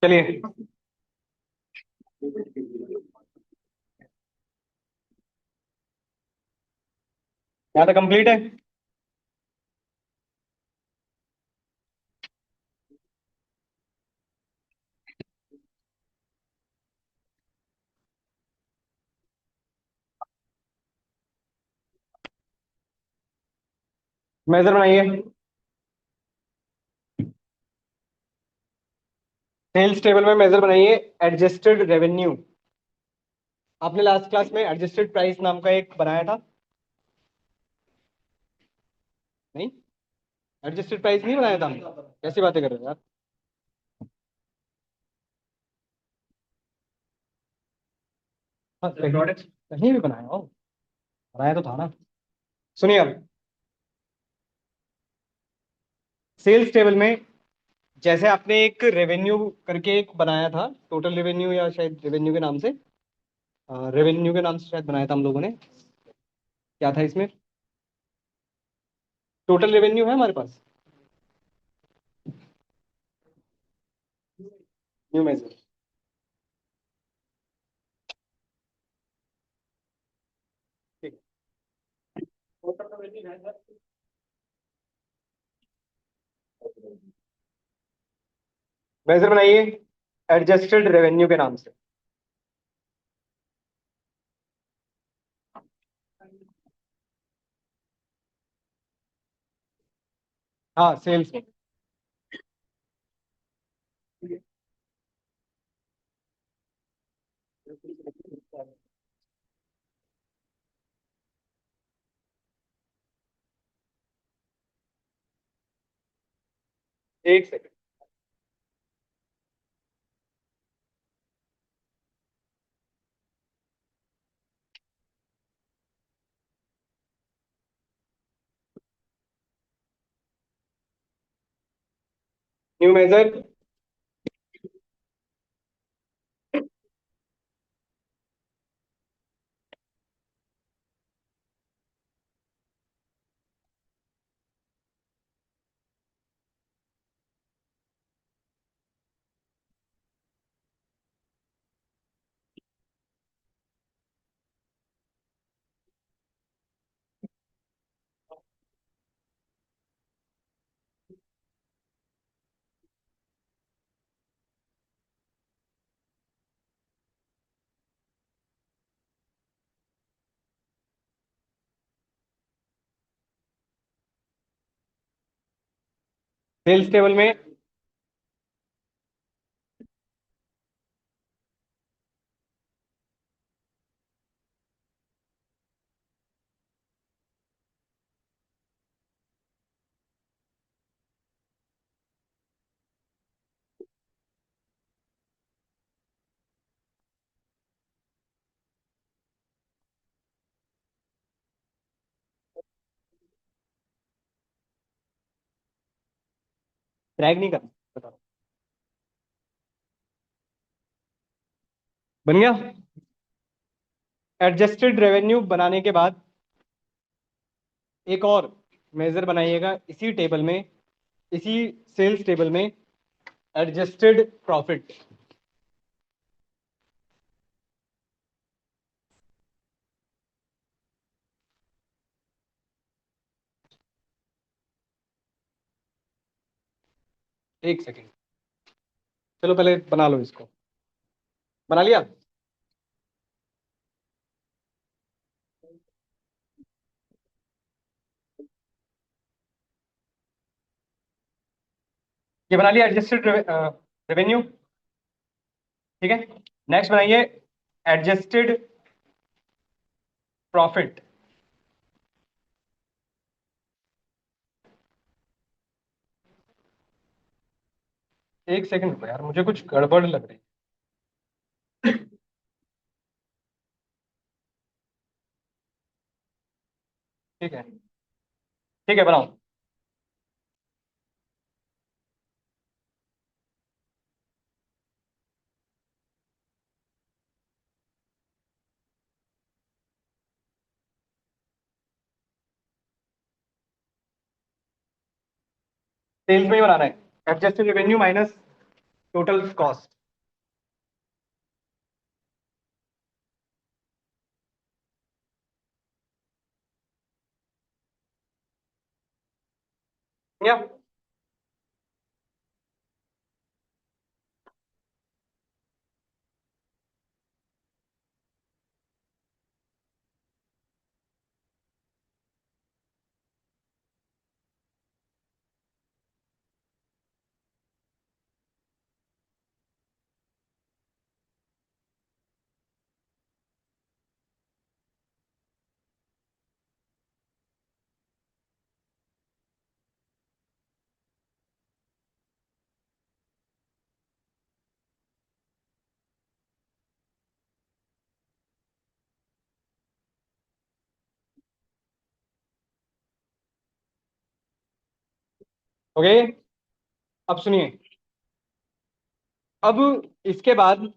चलिए। यहाँ तो कंप्लीट है। मेजर बनाइए। सेल्स टेबल में मेजर बनाइए। Adjusted revenue. आपने लास्ट क्लास में एडजस्टेड प्राइस नाम का एक बनाया था। नहीं, एडजस्टेड प्राइस नहीं बनाया था हमने। कैसी बातें कर रहे हो यार। हाँ, कहीं भी बनाया हो। बनाया तो था ना। सुनिए अब। सेल्स टेबल में जैसे आपने एक रेवेन्यू करके एक बनाया था, टोटल रेवेन्यू या शायद रेवेन्यू के नाम से, रेवेन्यू के नाम से शायद बनाया था हम लोगों ने। क्या था इसमें? टोटल रेवेन्यू है हमारे पास। New measure. ठीक। मेजर बनाइए एडजस्टेड रेवेन्यू के नाम से। हाँ, सेल्स में। एक second. New measure. Sales table में ट्रैक नहीं करना। बताओ। बन गया। एडजस्टेड रेवेन्यू बनाने के बाद एक और मेजर बनाइएगा इसी टेबल में, इसी सेल्स टेबल में। Adjusted profit. एक सेकंड। चलो पहले बना लो इसको। बना लिया। ये बना लिया एडजस्टेड रेवेन्यू। ठीक है। नेक्स्ट बनाइए एडजस्टेड प्रॉफिट। एक सेकंड रुको यार, मुझे कुछ गड़बड़ लग रही है। ठीक है। ठीक है, बनाओ। सेल्स में ही बनाना है। Adjusted revenue minus total cost. या ओके, अब सुनिए। अब इसके बाद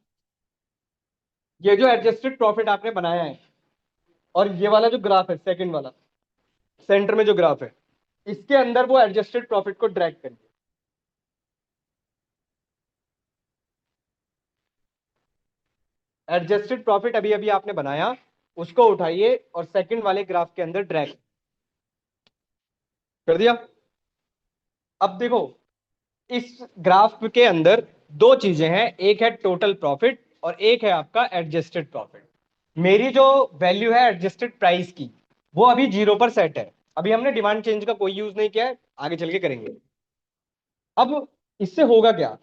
ये जो एडजस्टेड प्रॉफिट आपने बनाया है, और ये वाला जो ग्राफ है सेकंड वाला, सेंटर में जो ग्राफ है, इसके अंदर वो एडजस्टेड प्रॉफिट को ड्रैग करिए। एडजस्टेड प्रॉफिट अभी अभी आपने बनाया, उसको उठाइए और सेकंड वाले ग्राफ के अंदर ड्रैग कर दिया। अब देखो, इस ग्राफ के अंदर दो चीजें हैं, एक है टोटल प्रॉफिट और एक है आपका एडजस्टेड प्रॉफिट। मेरी जो वैल्यू है एडजस्टेड प्राइस की, वो अभी 0 पर सेट है। अभी हमने डिमांड चेंज का कोई यूज नहीं किया है, आगे चल के करेंगे। अब इससे होगा क्या,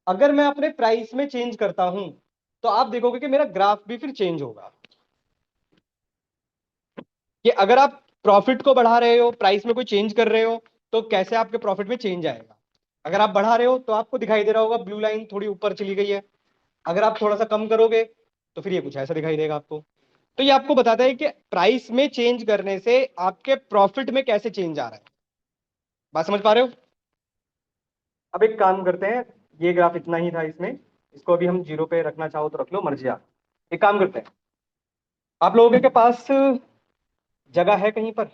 अगर मैं अपने प्राइस में चेंज करता हूं, तो आप देखोगे कि मेरा ग्राफ भी फिर चेंज होगा। कि अगर आप प्रॉफिट को बढ़ा रहे हो, प्राइस में कोई चेंज कर रहे हो, तो कैसे आपके प्रॉफिट में चेंज आएगा। अगर आप बढ़ा रहे हो तो आपको दिखाई दे रहा होगा ब्लू लाइन थोड़ी ऊपर चली गई है। अगर आप थोड़ा सा कम करोगे तो फिर ये कुछ ऐसा दिखाई देगा आपको। तो ये आपको बताता है कि प्राइस में चेंज करने से आपके प्रॉफिट में कैसे चेंज आ रहा है। बात समझ पा रहे हो। अब एक काम करते हैं, ये ग्राफ इतना ही था इसमें, इसको अभी हम 0 पे रखना चाहो तो रख लो, मर्जी आप। एक काम करते हैं, आप लोगों के पास जगह है कहीं पर,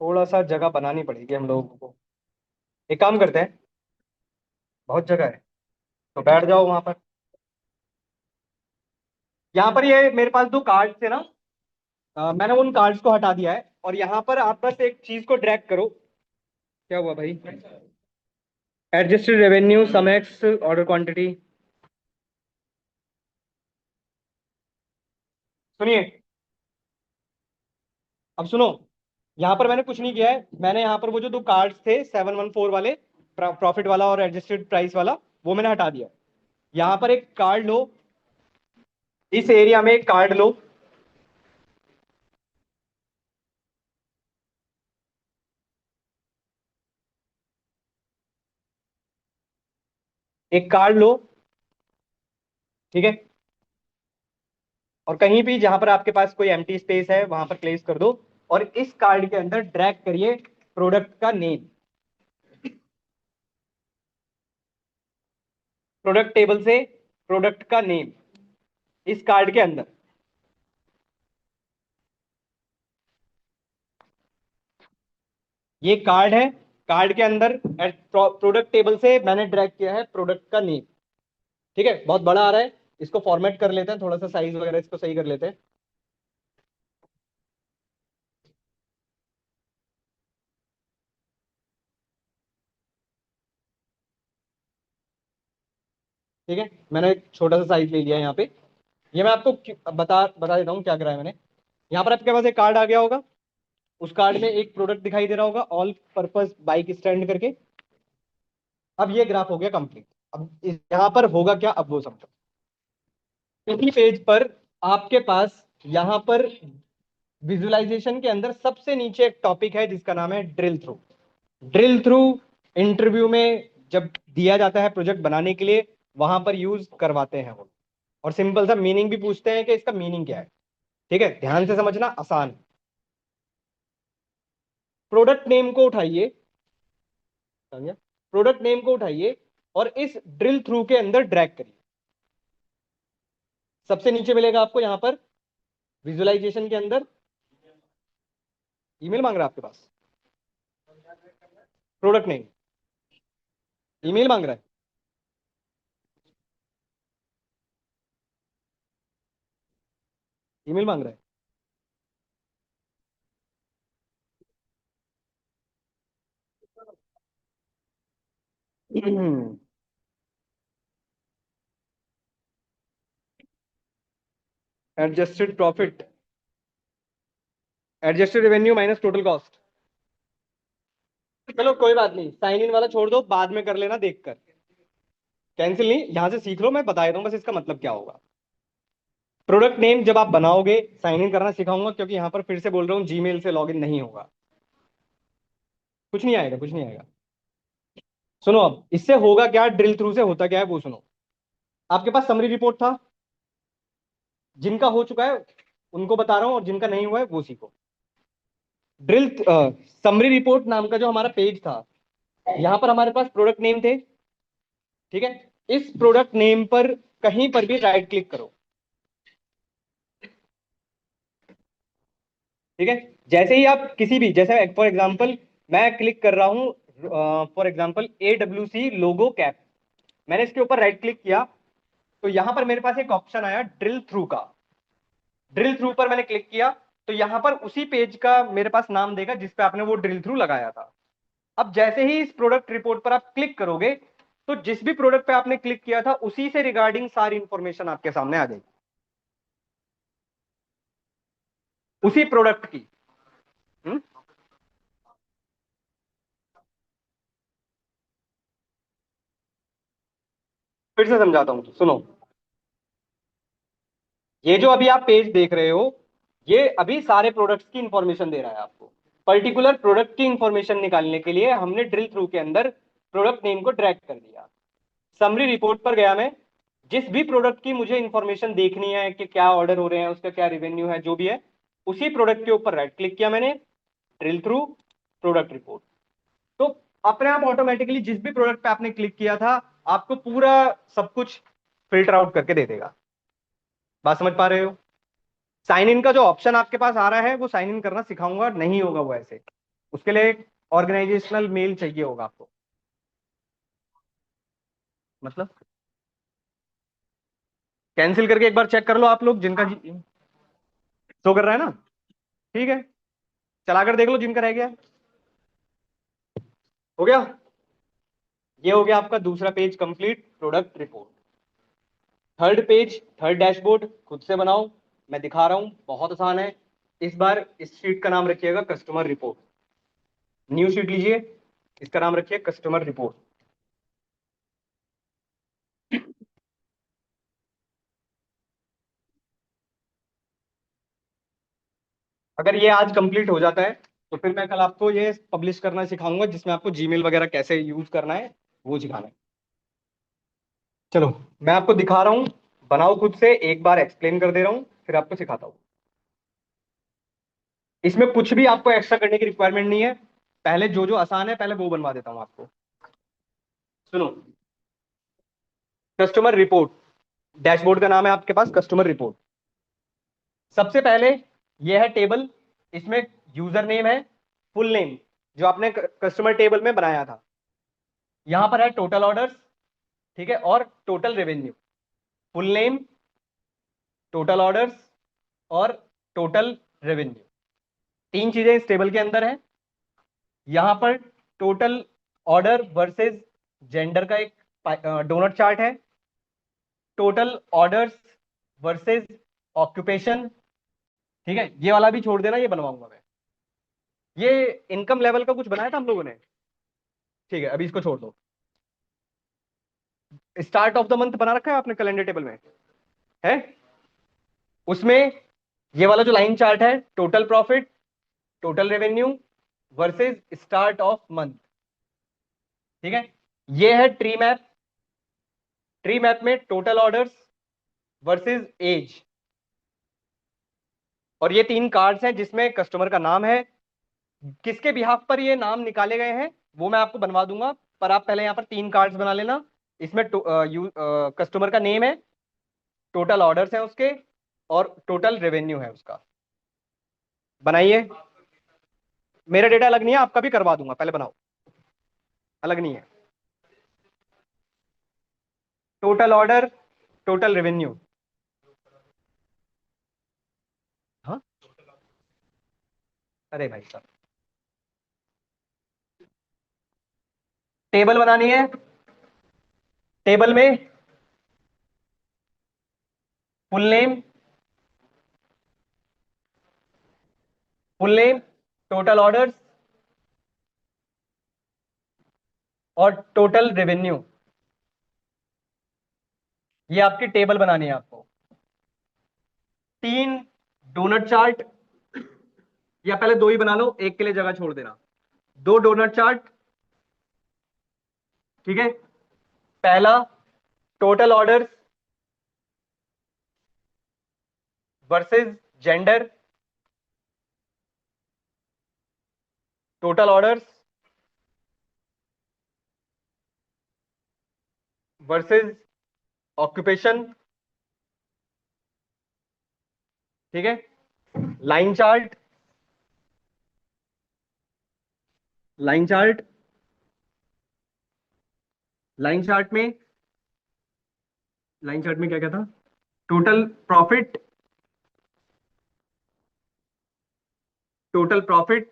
थोड़ा सा जगह बनानी पड़ेगी हम लोगों को। एक काम करते हैं, बहुत जगह है, तो बैठ जाओ वहां पर। यहाँ पर ये मेरे पास दो कार्ड थे ना, मैंने उन कार्ड्स को हटा दिया है, और यहाँ पर आप बस एक चीज को ड्रैग करो। क्या हुआ भाई। एडजस्टेड रेवेन्यू सम एक्स ऑर्डर क्वांटिटी। सुनिए, अब सुनो। यहाँ पर मैंने कुछ नहीं किया है, मैंने यहाँ पर वो जो दो कार्ड्स थे 714 वाले, प्रॉफिट वाला और एडजस्टेड प्राइस वाला, वो मैंने हटा दिया। यहाँ पर एक कार्ड लो, इस एरिया में एक कार्ड लो। एक कार्ड लो, ठीक है, और कहीं भी जहां पर आपके पास कोई एम्प्टी स्पेस है वहां पर प्लेस कर दो। और इस कार्ड के अंदर ड्रैग करिए प्रोडक्ट का नेम, प्रोडक्ट टेबल से प्रोडक्ट का नेम इस कार्ड के अंदर। ये कार्ड है, कार्ड के अंदर प्रोडक्ट टेबल से मैंने ड्रैग किया है प्रोडक्ट का नेम। ठीक है, बहुत बड़ा आ रहा है, इसको फॉर्मेट कर लेते हैं, थोड़ा सा साइज वगैरह इसको सही कर लेते हैं। ठीक है, मैंने एक छोटा सा साइज ले लिया है यहाँ पे। ये मैं आपको बता बता देता हूँ क्या करा है मैंने। यहाँ पर आपके पास एक कार्ड आ गया होगा, उस कार्ड में एक प्रोडक्ट दिखाई दे रहा होगा, ऑल पर्पस बाइक स्टैंड करके। अब ये ग्राफ हो गया कंप्लीट। अब यहाँ पर होगा क्या, अब वो समझो। इसी पेज पर आपके पास यहाँ पर विजुअलाइजेशन के अंदर सबसे नीचे एक टॉपिक है जिसका नाम है drill through. Drill through interview में जब दिया जाता है प्रोजेक्ट बनाने के लिए, वहां पर यूज करवाते हैं वो। और सिंपल सा मीनिंग भी पूछते हैं कि इसका मीनिंग क्या है। ठीक है, ध्यान से समझना, आसान। प्रोडक्ट नेम को उठाइए, समझे? प्रोडक्ट नेम को उठाइए और इस ड्रिल थ्रू के अंदर ड्रैग करिए। सबसे नीचे मिलेगा आपको यहाँ पर विजुअलाइजेशन के अंदर, ईमेल मांग रहा है आपके पास, प्रोडक्ट नेम। ईमेल मांग रहा है, ईमेल मांग रहा है। Adjusted profit, adjusted revenue minus total cost. चलो कोई बात नहीं, साइन इन वाला छोड़ दो, बाद में कर लेना देखकर। कैंसिल नहीं, यहां से सीख लो, मैं बता देता हूँ बस इसका मतलब क्या होगा। प्रोडक्ट नेम जब आप बनाओगे, साइन इन करना सिखाऊंगा, क्योंकि यहां पर फिर से बोल रहा हूँ जीमेल से लॉगिन नहीं होगा। कुछ नहीं आएगा, कुछ नहीं आएगा। सुनो, अब इससे होगा क्या, ड्रिल थ्रू से होता क्या है वो सुनो। आपके पास समरी रिपोर्ट था, जिनका हो चुका है उनको बता रहा हूं, और जिनका नहीं हुआ है वो सीखो। ड्रिल समरी रिपोर्ट नाम का जो हमारा पेज था, यहां पर हमारे पास प्रोडक्ट नेम थे। ठीक है, इस प्रोडक्ट नेम पर कहीं पर भी राइट क्लिक करो। ठीक है, जैसे ही आप किसी भी, जैसे फॉर एग्जांपल मैं क्लिक कर रहा हूं, for example AWC logo cap, मैंने इसके ऊपर राइट क्लिक किया, तो यहां पर मेरे पास एक ऑप्शन आया ड्रिल थ्रू का। ड्रिल थ्रू पर मैंने क्लिक किया, तो यहां पर उसी पेज का मेरे पास नाम देगा जिसपे आपने वो ड्रिल थ्रू लगाया था। अब जैसे ही इस प्रोडक्ट रिपोर्ट पर आप क्लिक करोगे, तो जिस भी प्रोडक्ट पे आपने क्लिक किया था उसी से रिगार्डिंग सारी इंफॉर्मेशन आपके सामने आ जाएगी, उसी प्रोडक्ट की। हम्म? फिर से समझाता हूं, सुनो। ये जो अभी आप पेज देख रहे हो, ये अभी सारे प्रोडक्ट्स की इंफॉर्मेशन दे रहा है आपको। पर्टिकुलर प्रोडक्ट की इंफॉर्मेशन निकालने के लिए हमने ड्रिल थ्रू के अंदर प्रोडक्ट नेम को ड्रैग कर दिया। समरी रिपोर्ट पर गया मैं, जिस भी प्रोडक्ट की मुझे इंफॉर्मेशन देखनी है कि क्या ऑर्डर हो रहे हैं, उसका क्या रेवेन्यू है, जो भी है, उसी प्रोडक्ट के ऊपर राइट क्लिक किया मैंने, ड्रिल थ्रू, प्रोडक्ट रिपोर्ट। तो अपने आप ऑटोमेटिकली जिस भी प्रोडक्ट पे आपने क्लिक किया था, आपको पूरा सब कुछ फिल्टर आउट करके दे देगा। बात समझ पा रहे हो? साइन इन का जो ऑप्शन आपके पास आ रहा है, वो साइन इन करना सिखाऊंगा, नहीं होगा वो ऐसे। उसके लिए एक ऑर्गेनाइजेशनल मेल चाहिए होगा आपको। मतलब कैंसिल करके एक बार चेक कर लो आप लोग, जिनका शो कर रहा है ना। ठीक है, चलाकर देख लो जिनका रह गया है। हो गया? ये हो गया आपका दूसरा page complete, product report. Third page, third dashboard खुद से बनाओ, मैं दिखा रहा हूं, बहुत आसान है। इस बार इस शीट का नाम रखिएगा कस्टमर रिपोर्ट। न्यू शीट लीजिए, इसका नाम रखिए कस्टमर रिपोर्ट। अगर ये आज कंप्लीट हो जाता है, तो फिर मैं कल आपको ये पब्लिश करना सिखाऊंगा, जिसमें आपको जीमेल वगैरह कैसे यूज करना है वो सिखाना है। चलो, मैं आपको दिखा रहा हूँ, बनाओ खुद से, एक बार एक्सप्लेन कर दे रहा हूँ, फिर आपको सिखाता हूँ। इसमें कुछ भी आपको एक्स्ट्रा करने की रिक्वायरमेंट नहीं है। पहले जो जो आसान है पहले वो बनवा देता हूँ आपको। सुनो, कस्टमर रिपोर्ट, डैशबोर्ड का नाम है आपके पास कस्टमर रिपोर्ट। सबसे पहले ये है टेबल, इसमें यूजर नेम है, फुल नेम जो आपने कस्टमर टेबल में बनाया था। यहां पर है टोटल ऑर्डर्स, ठीक है, और total revenue. Full name, total orders और टोटल रेवेन्यू, तीन चीजें इस टेबल के अंदर है। यहां पर टोटल ऑर्डर वर्सेस जेंडर का एक डोनट चार्ट है। टोटल ऑर्डर्स वर्सेस ऑक्यूपेशन, ठीक है, ये वाला भी छोड़ देना, ये बनवाऊंगा मैं। ये इनकम लेवल का कुछ बनाया था हम लोगों ने, ठीक है, अभी इसको छोड़ दो। स्टार्ट ऑफ द मंथ बना रखा है आपने कैलेंडर टेबल में, है? उसमें ये वाला जो लाइन चार्ट है, total profit, total revenue versus start of month, ठीक है। ये है ट्री मैप, ट्री मैप में टोटल ऑर्डर्स वर्सेस एज, और ये तीन कार्ड्स हैं जिसमें कस्टमर का नाम है। किसके बिहाफ पर ये नाम निकाले गए हैं वो मैं आपको बनवा दूंगा, पर आप पहले यहां पर तीन कार्ड्स बना लेना। इसमें कस्टमर का नेम है, टोटल ऑर्डर्स हैं उसके, और टोटल रेवेन्यू है उसका। बनाइए। मेरा डेटा अलग नहीं है, आपका भी करवा दूंगा, पहले बनाओ। अलग नहीं है। Total order, total revenue. हाँ, अरे भाई साहब, टेबल बनानी है। टेबल में full name, full name, total orders और टोटल रेवेन्यू, ये आपकी टेबल बनानी है आपको। 3 डोनट चार्ट, या पहले 2 ही बना लो, एक के लिए जगह छोड़ देना। 2 डोनट चार्ट, ठीक है। पहला, total orders versus gender, total orders versus occupation, ठीक है। Line chart, line chart, line chart में, लाइन चार्ट में क्या क्या था? Total profit, total profit,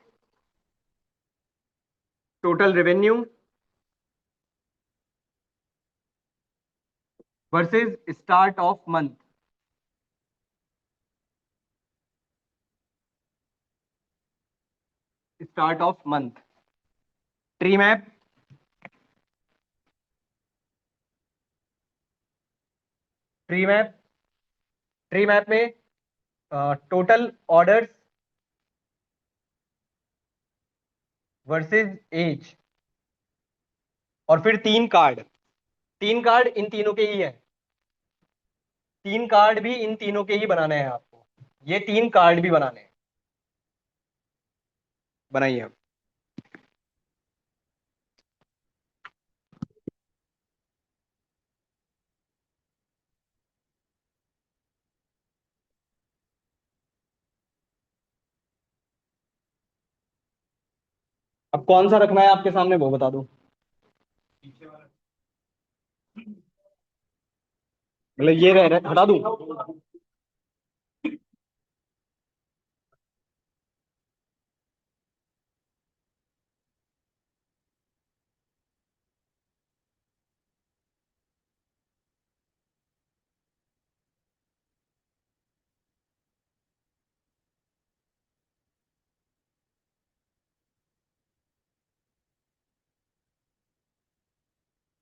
total revenue versus start of month, start of month. Tree map, tree map, tree map में total orders versus as, और फिर 3 card. 3 card इन तीनों के ही है, 3 कार्ड भी इन तीनों के ही बनाने हैं आपको। ये 3 कार्ड भी बनाने हैं, बनाइए आप। अब कौन सा रखना है आपके सामने वो बता दो। मतलब ये रह रहा, हटा दूं?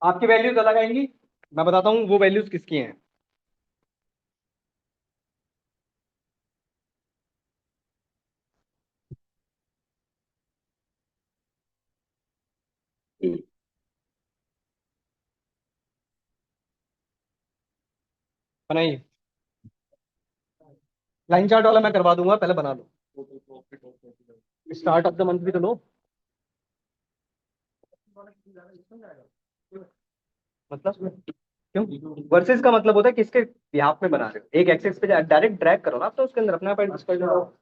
आपकी वैल्यूज अलग आएंगी, मैं बताता हूँ वो वैल्यूज किसकी हैं। बनाइए। लाइन चार्ट वाला मैं करवा दूंगा, पहले बना लो। स्टार्ट ऑफ द मंथ भी तो लो। मतलब क्यों? वर्सेस का मतलब होता है किसके बिहाफ में बना रहे हो। एक एक्सेस पे डायरेक्ट ड्रैग करो ना, आप तो उसके अंदर अपना पैड कर दो।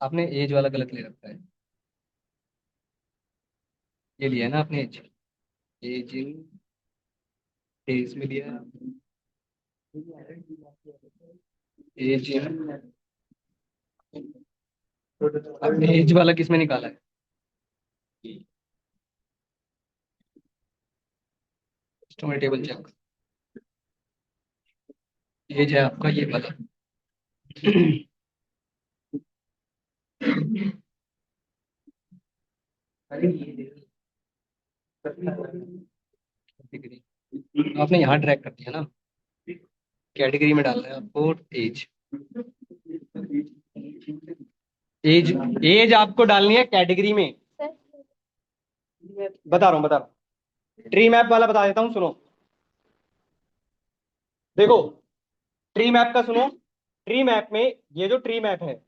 आपने एज वाला गलत ले रखा है। ये लिया है ना आपने एज, एज इन डेज में लिया है। एज इन, आपने एज वाला किस में निकाला है? कस्टमर टेबल चेक, एज है आपका ये वाला। अरे ये देखिए, कैटेगरी आपने यहाँ ड्रैग कर दिया ना, कैटेगरी में डालना है आपको एज। एज, एज आपको डालनी है कैटेगरी में। बता रहा हूँ, बता रहा हूँ। ट्री मैप वाला बता देता हूँ, सुनो। देखो, ट्री मैप का सुनो। ट्री मैप में, ये जो ट्री मैप है,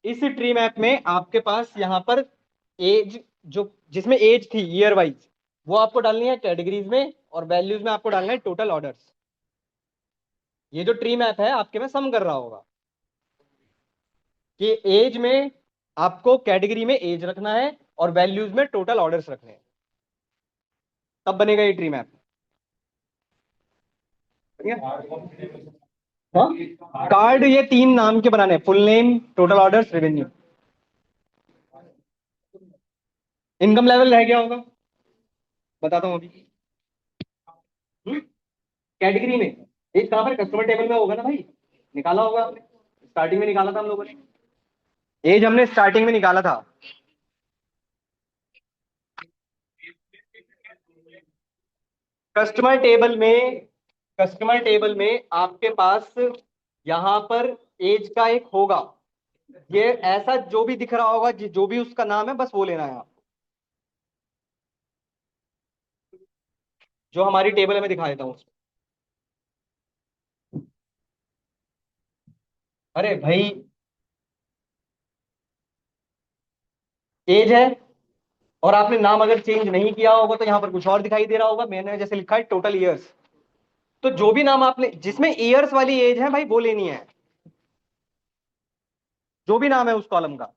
इस ट्री मैप में आपके पास यहाँ पर एज, जो जिसमें एज थी ईयर वाइज, वो आपको डालनी है कैटेगरीज में, और वैल्यूज में आपको डालना है टोटल ऑर्डर्स। ये जो ट्री मैप है आपके में सम कर रहा होगा कि एज में आपको कैटेगरी में एज रखना है, और वैल्यूज में टोटल ऑर्डर्स रखने हैं, तब बनेगा ये ट्री मैप। हाँ, कार्ड ये 3 नाम के बनाने हैं, full name, total orders, revenue. Income level रह गया होगा, बताता हूँ अभी। कैटेगरी में एक कहाँ पर, कस्टमर टेबल में होगा ना भाई, निकाला होगा आपने, स्टार्टिंग में निकाला था हम लोगों ने, एज हमने स्टार्टिंग में निकाला था। कस्टमर टेबल में, कस्टमर टेबल में आपके पास यहां पर एज का एक होगा, ये ऐसा जो भी दिख रहा होगा, जो भी उसका नाम है, बस वो लेना है आप, जो हमारी टेबल है मैं दिखा देता हूँ उसको। अरे भाई, एज है, और आपने नाम अगर चेंज नहीं किया होगा तो यहाँ पर कुछ और दिखाई दे रहा होगा, मैंने जैसे लिखा है टोटल ईयर्स, तो जो भी नाम आपने जिसमें ईयर्स वाली एज है भाई वो लेनी है, जो भी नाम है उस कॉलम का।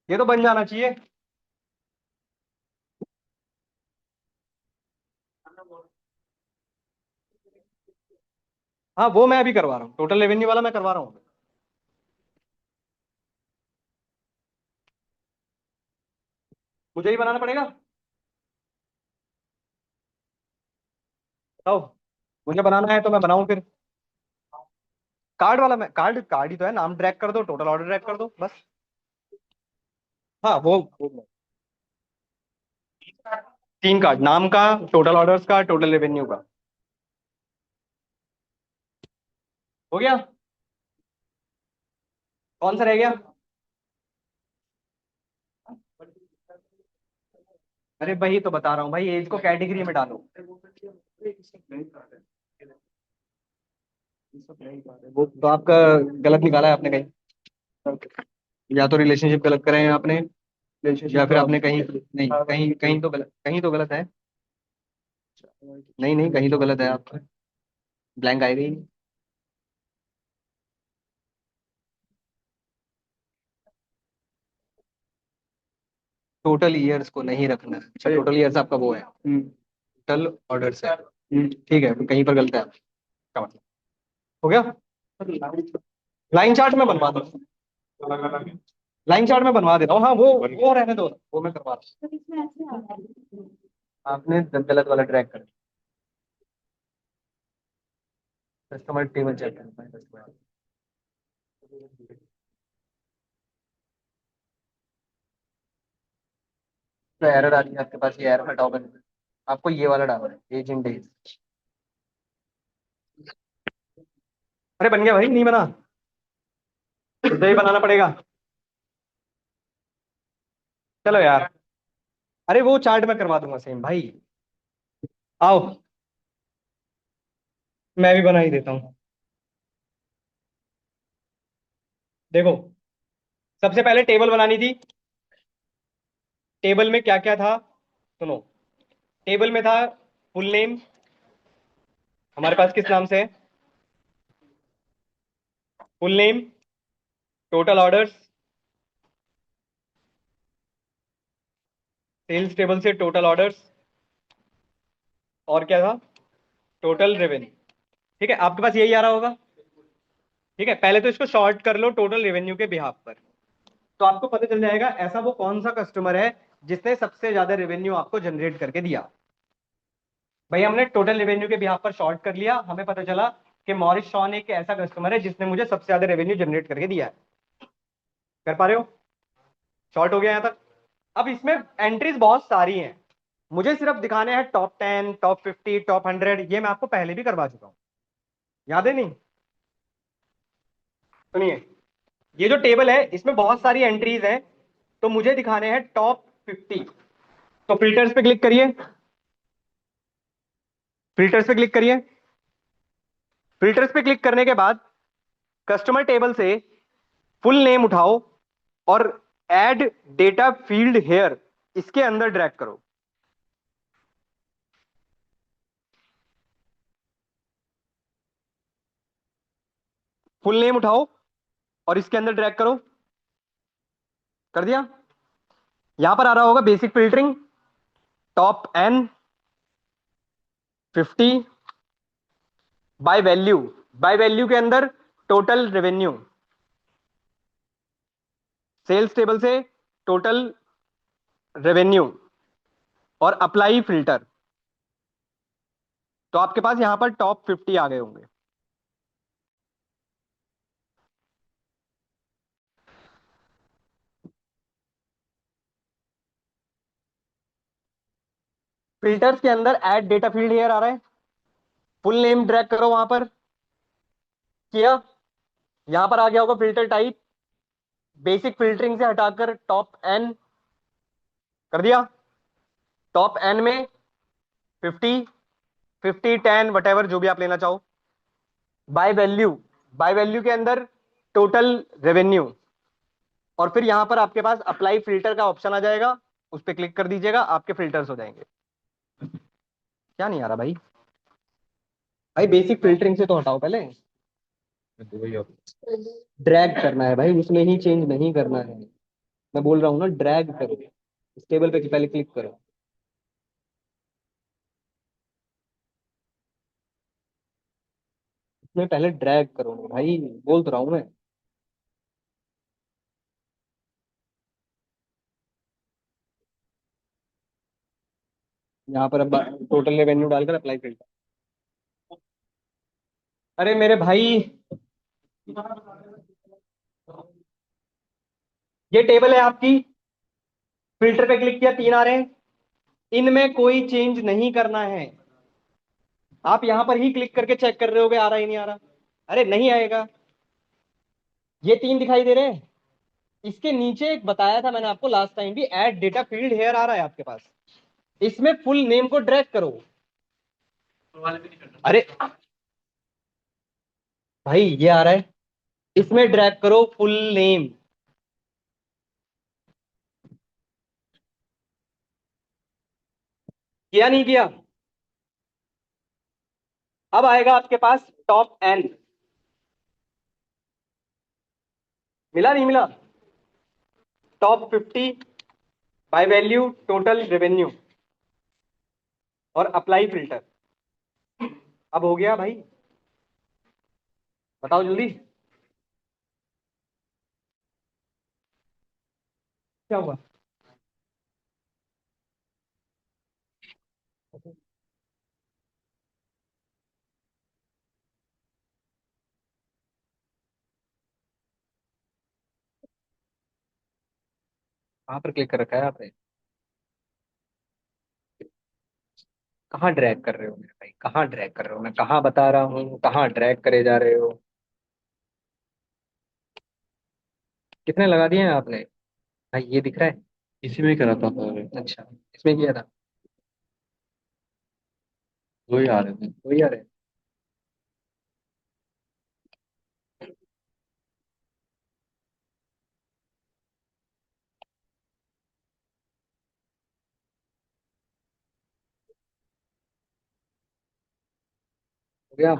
ये तो बन जाना चाहिए। हाँ, वो मैं अभी करवा रहा हूँ, टोटल रेवेन्यू वाला मैं करवा रहा हूँ। मुझे ही बनाना पड़ेगा, बताओ। मुझे बनाना है तो मैं बनाऊं फिर। कार्ड वाला, मैं कार्ड कार्ड ही तो है, नाम ड्रैग कर दो, टोटल ऑर्डर ड्रैग कर दो बस। हाँ वो 3 कार्ड, नाम का, टोटल ऑर्डर्स का, टोटल रेवेन्यू का। हो गया। कौन सा रह गया? अरे भाई तो बता रहा हूँ भाई, एज को कैटेगरी में डालो। वो तो आपका गलत निकाला है आपने कहीं, या तो रिलेशनशिप गलत करे हैं आपने, या फिर आपने कहीं, नहीं कहीं कहीं तो गलत, कहीं तो गलत है। नहीं नहीं, कहीं तो गलत है आपका, ब्लैंक आएगा ही नहीं। टोटल ईयर्स को नहीं रखना है, अच्छा टोटल ईयर्स आपका वो है, टोटल ऑर्डर्स है। ठीक है, कहीं पर गलत है आपका मतलब। हो गया। लाइन चार्ट में बनवा दो, लाइन चार्ट में बनवा देता हूँ, हाँ वो रहने दो, वो मैं करवा रहा हूँ। आपने गलत वाला ट्रैक कर, कस्टमर टेबल चेक करना है कस्टमर। तो एरर आ रही है आपके पास, ये एरर हटाओ करके आपको ये वाला डालना है, एज इन डेज। अरे बन गया भाई, नहीं बना? मुझे ही बनाना पड़ेगा। चलो यार, अरे वो चार्ट में करवा दूंगा सेम भाई। आओ, मैं भी बना ही देता हूँ। देखो, सबसे पहले टेबल बनानी थी। टेबल में क्या क्या था, सुनो। टेबल में था फुल नेम, हमारे पास किस नाम से है, full name, total orders, sales table से टोटल ऑर्डर्स, और क्या था, टोटल रेवेन्यू। ठीक है, आपके पास यही आ रहा होगा। ठीक है, पहले तो इसको शॉर्ट कर लो टोटल रेवेन्यू के बिहाफ पर, तो आपको पता चल जाएगा ऐसा वो कौन सा कस्टमर है जिसने सबसे ज्यादा रेवेन्यू आपको जनरेट करके दिया। भाई हमने टोटल रेवेन्यू के बिहाफ पर शॉर्ट कर लिया, हमें पता चला कि मॉरिस शॉन एक ऐसा कस्टमर है जिसने मुझे सबसे ज्यादा रेवेन्यू जनरेट करके दिया है। कर पा रहे हो? शॉर्ट हो गया यहाँ तक। अब इसमें एंट्रीज बहुत सारी हैं, मुझे सिर्फ दिखाने हैं टॉप 10, टॉप 50, टॉप 100, ये मैं आपको पहले भी करवा चुका हूँ, याद है नहीं? सुनिए, ये जो टेबल है इसमें बहुत सारी एंट्रीज हैं, तो मुझे दिखाने हैं टॉप 50। तो फिल्टर्स पे क्लिक करिए, फिल्टर्स पे क्लिक करिए। फिल्टर्स पे क्लिक करने के बाद कस्टमर टेबल से फुल नेम उठाओ और ऐड डेटा फील्ड हेयर इसके अंदर ड्रैग करो। फुल नेम उठाओ और इसके अंदर ड्रैग करो। कर दिया? यहां पर आ रहा होगा basic filtering, top N 50 by value. By value के अंदर टोटल रेवेन्यू, सेल्स टेबल से टोटल रेवेन्यू और अप्लाई फिल्टर। तो आपके पास यहां पर टॉप 50 आ गए होंगे। फिल्टर्स के अंदर ऐड डेटा फील्ड हेयर आ रहा है, फुल नेम ड्रैग करो वहां पर। किया? यहां पर आ गया होगा फिल्टर टाइप, बेसिक फिल्टरिंग से हटाकर टॉप एन कर दिया। टॉप एन में 50, 50, 10 वट एवर जो भी आप लेना चाहो। बाय वैल्यू, बाय वैल्यू के अंदर टोटल रेवेन्यू, और फिर यहां पर आपके पास अप्लाई फिल्टर का ऑप्शन आ जाएगा, उस पर क्लिक कर दीजिएगा, आपके फिल्टर्स हो जाएंगे। क्या नहीं आ रहा भाई? भाई बेसिक फिल्टरिंग से तो हटाओ पहले। ड्रैग करना है भाई, उसमें ही चेंज नहीं करना है। मैं बोल रहा हूँ ना, ड्रैग करो, इस टेबल पे पहले क्लिक करो। इसमें पहले ड्रैग करो भाई, बोल तो रहा हूँ मैं। यहाँ पर अब टोटल रेवेन्यू डालकर अप्लाई फिल्टर। अरे मेरे भाई, ये टेबल है आपकी, फिल्टर पे क्लिक किया, 3 आ रहे हैं, इनमें कोई चेंज नहीं करना है। आप यहां पर ही क्लिक करके चेक कर रहे होगे आ रहा ही नहीं आ रहा। अरे नहीं आएगा। ये 3 दिखाई दे रहे हैं, इसके नीचे एक बताया था मैंने आपको लास्ट टाइम भी, ऐड डेटा फील्ड हेयर आ रहा है आपके पास, इसमें फुल नेम को ड्रैग करो। अरे भाई ये आ रहा है, इसमें ड्रैग करो फुल नेम। किया नहीं किया? अब आएगा आपके पास टॉप एन। मिला नहीं मिला? Top 50 by value total revenue और अप्लाई फिल्टर। अब हो गया भाई? बताओ जल्दी। क्या हुआ? कहाँ पर क्लिक कर रखा है आपने? कहाँ ड्रैग कर रहे हो मेरे भाई, कहाँ ड्रैग कर रहे हो? मैं कहाँ बता रहा हूँ, कहाँ ड्रैग करे जा रहे हो? कितने लगा दिए हैं आपने? भाई ये दिख रहा है? इसी में करा था सर। अच्छा, इसमें किया था? वही आ रहे थे। वही आ रहा है। हो गया?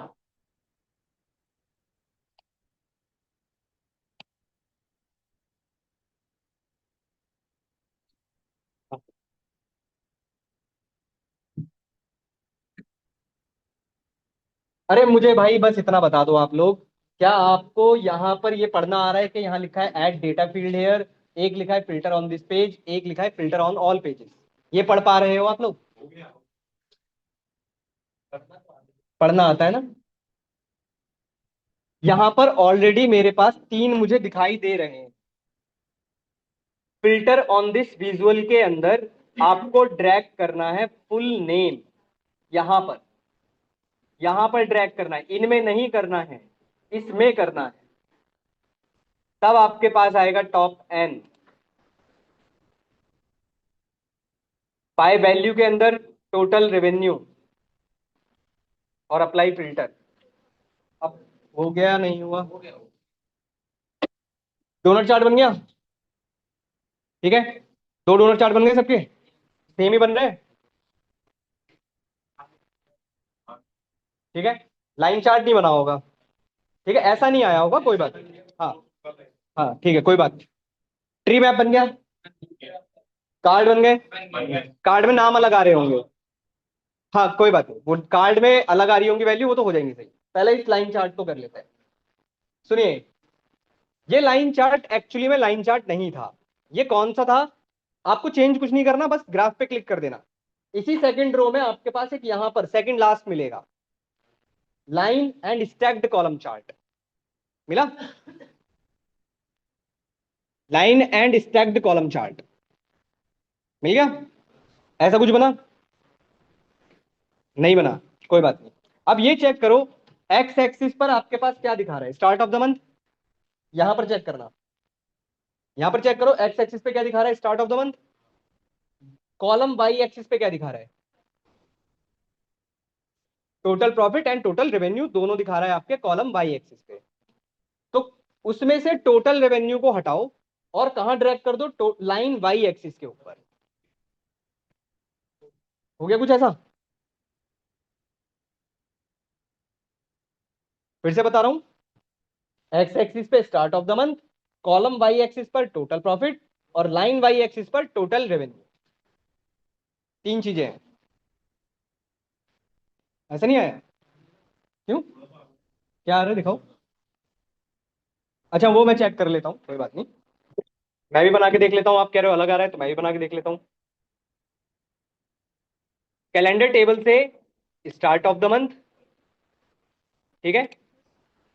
अरे मुझे भाई बस इतना बता दो आप लोग, क्या आपको यहाँ पर ये पढ़ना आ रहा है कि यहाँ लिखा है ऐड डेटा फील्ड हेयर, एक लिखा है फिल्टर ऑन दिस पेज, एक लिखा है फिल्टर ऑन ऑल पेजेस? ये पढ़ पा रहे हो आप लोग? पढ़ना आता है ना? यहाँ पर ऑलरेडी मेरे पास 3 मुझे दिखाई दे रहे हैं। फिल्टर ऑन दिस विजुअल के अंदर आपको ड्रैग करना है फुल नेम, यहां पर, यहां पर ड्रैग करना है, इनमें नहीं करना है, इसमें करना है। तब आपके पास आएगा टॉप एन। बाय वैल्यू के अंदर टोटल रेवेन्यू और अप्लाई फिल्टर। अब हो गया नहीं हुआ? डोनट चार्ट बन गया? ठीक है, 2 डोनट चार्ट बन गए सबके, सेम ही बन रहे हैं। ठीक है, लाइन चार्ट नहीं बना होगा। ठीक है, ऐसा नहीं आया होगा, कोई बात नहीं। हाँ हाँ ठीक है, कोई बात नहीं। ट्री मैप बन गया, कार्ड बन गए। कार्ड में नाम अलग आ रहे होंगे। हाँ कोई बात नहीं, वो कार्ड में अलग आ रही होंगी वैल्यू, वो तो हो जाएंगी सही। पहले इस लाइन चार्ट को कर लेते हैं। सुनिए, ये लाइन चार्ट एक्चुअली में लाइन चार्ट नहीं था। ये कौन सा था? आपको चेंज कुछ नहीं करना, बस ग्राफ पे क्लिक कर देना। इसी सेकंड रो में आपके पास एक यहां पर सेकंड लास्ट मिलेगा, line and stacked column chart. मिला? Line and stacked column chart मिल गया? ऐसा कुछ बना? नहीं बना, कोई बात नहीं। अब ये चेक करो, एक्स एक्सिस पर आपके पास क्या दिखा रहा है, स्टार्ट ऑफ द मंथ। यहां पर चेक करना, यहां पर चेक करो, एक्स एक्सिस पे क्या दिखा रहा है, start of the month. Column Y axis पे क्या दिखा रहा है, total profit and total revenue, दोनों दिखा रहा है आपके कॉलम वाई एक्सिस पे। तो उसमें से टोटल रेवेन्यू को हटाओ और कहां ड्रैग कर दो, लाइन वाई एक्सिस के ऊपर। हो गया कुछ ऐसा? फिर से बता रहा हूं, एक्स एक्सिस पे start of the month, column Y axis पर टोटल प्रॉफिट, और लाइन वाई एक्सिस पर टोटल रेवेन्यू। तीन चीजें हैं। ऐसा नहीं आया? क्यों, क्या आ रहा है दिखाओ। अच्छा वो मैं चेक कर लेता हूँ, कोई बात नहीं। मैं भी बना के देख लेता हूँ, आप कह रहे हो अलग आ रहा है तो मैं भी बना के देख लेता हूँ। कैलेंडर टेबल से स्टार्ट ऑफ द मंथ, ठीक है,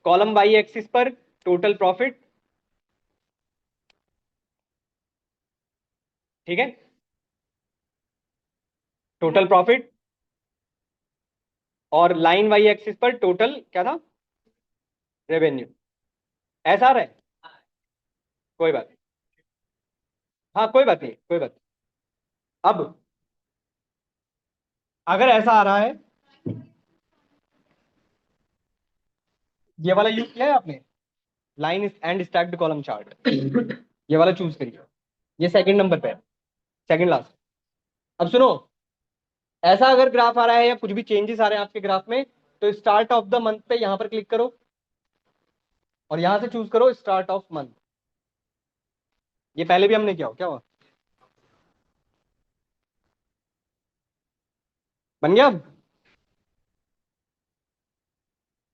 कॉलम वाई एक्सिस पर टोटल प्रॉफिट, ठीक है, टोटल प्रॉफिट, और लाइन वाई एक्सिस पर टोटल क्या था, रेवेन्यू। ऐसा आ रहा है? कोई बात नहीं। हाँ कोई बात नहीं, कोई बात नहीं। अब अगर ऐसा आ रहा है, ये वाला यूज किया है आपने, line and stacked column chart, ये वाला चूज करिए। ये सेकंड नंबर पे है, सेकंड लास्ट। अब सुनो, ऐसा अगर ग्राफ आ रहा है या कुछ भी चेंजेस आ रहे हैं आपके ग्राफ में, तो स्टार्ट ऑफ द मंथ पे यहां पर क्लिक करो और यहां से चूज करो स्टार्ट ऑफ मंथ। ये पहले भी हमने किया, हो क्या हुआ, बन गया अब?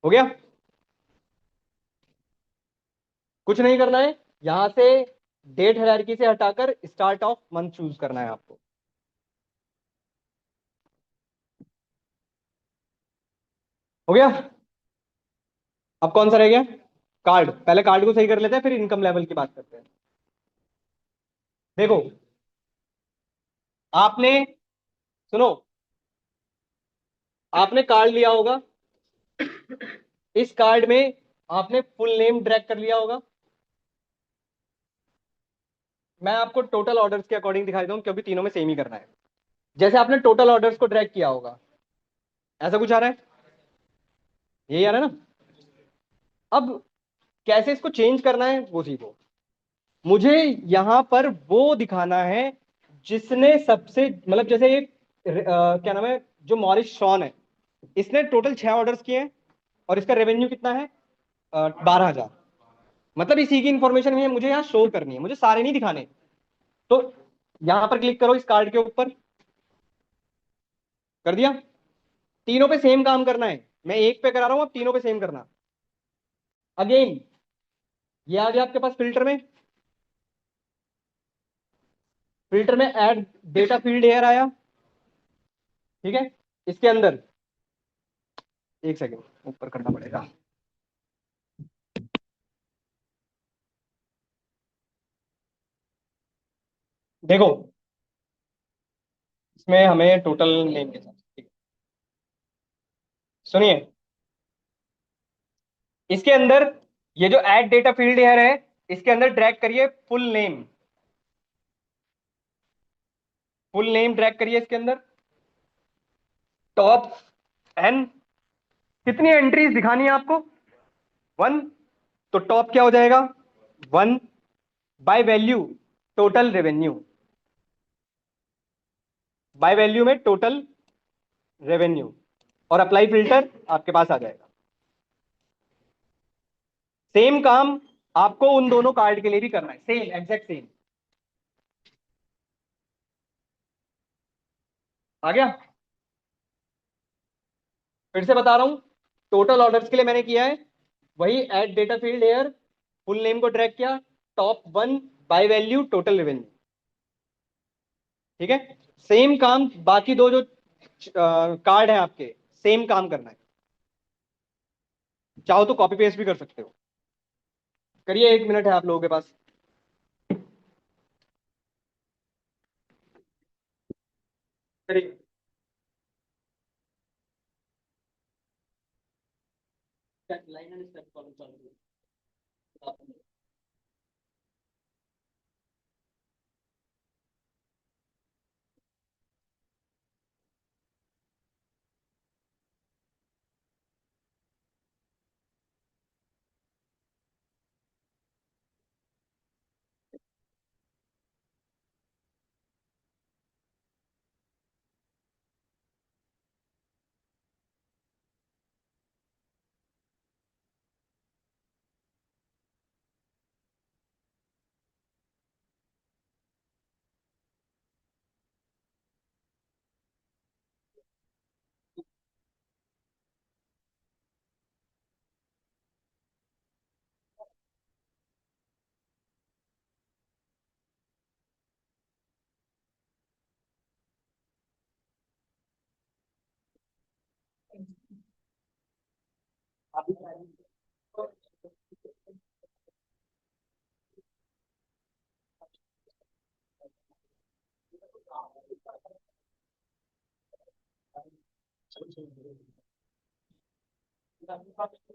हो गया? कुछ नहीं करना है, यहां से डेट हायरार्की से हटाकर स्टार्ट ऑफ मंथ चूज करना है आपको। हो गया? अब कौन सा रह गया, कार्ड। पहले कार्ड को सही कर लेते हैं, फिर इनकम लेवल की बात करते हैं। देखो, आपने, सुनो, आपने कार्ड लिया होगा, इस कार्ड में आपने फुल नेम ड्रैग कर लिया होगा। मैं आपको टोटल ऑर्डर्स के अकॉर्डिंग दिखाई दूं, क्योंकि तीनों में सेम ही करना है। जैसे आपने टोटल ऑर्डर्स को ड्रैग किया होगा, ऐसा कुछ आ रहा है, यही आ रहा है ना? अब कैसे इसको चेंज करना है वो सीखो। मुझे यहां पर वो दिखाना है जिसने सबसे, मतलब जैसे एक क्या नाम है, जो मॉरिस शॉन है, इसने टोटल 6 ऑर्डर्स किए हैं और इसका रेवेन्यू कितना है, 12,000। मतलब इसी की इंफॉर्मेशन मुझे यहाँ शो करनी है, मुझे सारे नहीं दिखाने। तो यहां पर क्लिक करो इस कार्ड के ऊपर, कर दिया। तीनों पे सेम काम करना है, मैं एक पे करा रहा हूं, अब तीनों पे सेम करना। अगेन ये आ गया आपके पास फिल्टर में, फिल्टर में ऐड डेटा फील्ड हेयर आया, ठीक है। इसके अंदर, एक सेकेंड ऊपर करना पड़ेगा। देखो, इसमें हमें टोटल नेम के साथ, ठीक है। सुनिए, इसके अंदर ये जो ऐड डेटा फील्ड हेयर है, इसके अंदर ड्रैग करिए full name, full name drag करिए इसके अंदर। टॉप एन, कितनी एंट्रीज दिखानी है आपको, 1। तो टॉप क्या हो जाएगा, 1 bye value, total revenue, by value में टोटल रेवेन्यू, और अप्लाई फिल्टर आपके पास आ जाएगा। सेम काम आपको उन दोनों कार्ड के लिए भी करना है, सेम एग्जैक्ट सेम। आ गया? फिर से बता रहा हूं, टोटल ऑर्डर्स के लिए मैंने किया है वही, add data field here, full name को ड्रैग किया, top one by value total revenue. ठीक है, सेम काम बाकी दो जो कार्ड है आपके, सेम काम करना है। चाहो तो कॉपी पेस्ट भी कर सकते हो। करिए, 1 मिनट है आप लोगों के पास। करिए। लाइन एंड स्टेप कॉलम चालू करो।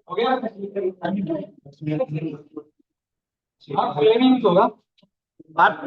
हो गया? हाँ, फ्लेमिंग होगा बात।